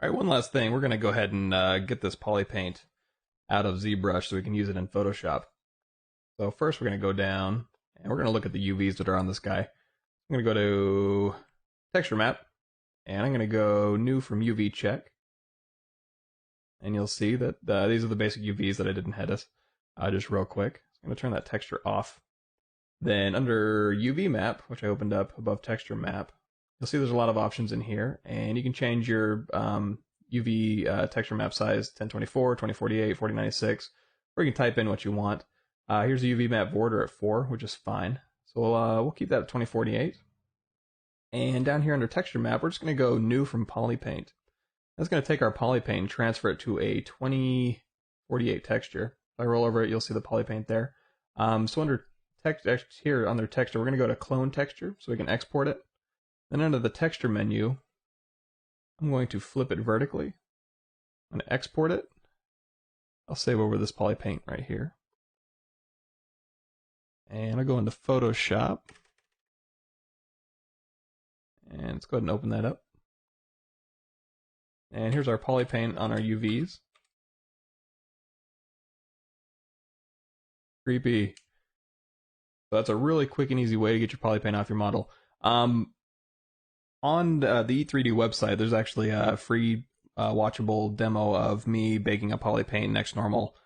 All right, one last thing. We're going to go ahead and get this poly paint out of Zbrush so we can use it in Photoshop. So first we're going to go down and we're going to look at the UVs that are on this guy. I'm going to go to texture map and I'm going to go new from UV check. And you'll see that these are the basic UVs that I did in Hedis. Just real quick. I'm going to turn that texture off. Then under UV map, which I opened up above texture map, you'll see there's a lot of options in here, and you can change your UV texture map size 1024, 2048, 4096, or you can type in what you want. Here's the UV map border at 4, which is fine. So we'll keep that at 2048. And down here under texture map, we're just going to go new from poly paint. That's going to take our poly paint and transfer it to a 2048 texture. If I roll over it, you'll see the poly paint there. So under here under texture, we're going to go to clone texture so we can export it. Then under the texture menu, I'm going to flip it vertically. I'm going to export it. I'll save over this poly paint right here. And I'll go into Photoshop. And let's go ahead and open that up. And here's our poly paint on our UVs. Creepy. So that's a really quick and easy way to get your poly paint off your model. On the E3D website, there's actually a free watchable demo of me baking a poly paint next normal,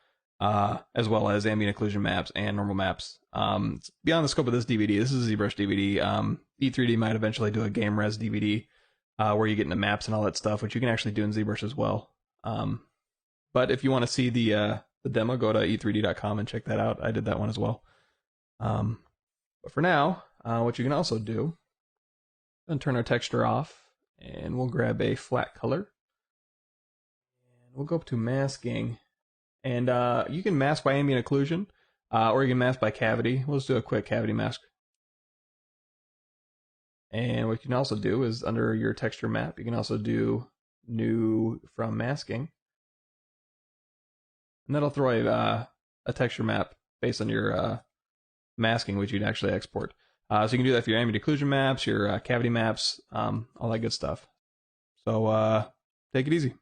as well as ambient occlusion maps and normal maps. It's beyond the scope of this DVD. This is a ZBrush DVD. E3D might eventually do a game res DVD where you get into maps and all that stuff, which you can actually do in ZBrush as well. But if you want to see the demo, go to e3d.com and check that out. I did that one as well. But for now, what you can also do, and turn our texture off, and we'll grab a flat color, and we'll go up to masking, and you can mask by ambient occlusion, or you can mask by cavity. We'll just do a quick cavity mask. And what you can also do is under your texture map, you can also do new from masking, and that'll throw a texture map based on your masking, which you'd actually export. So you can do that for your ambient occlusion maps, your cavity maps, all that good stuff. So take it easy.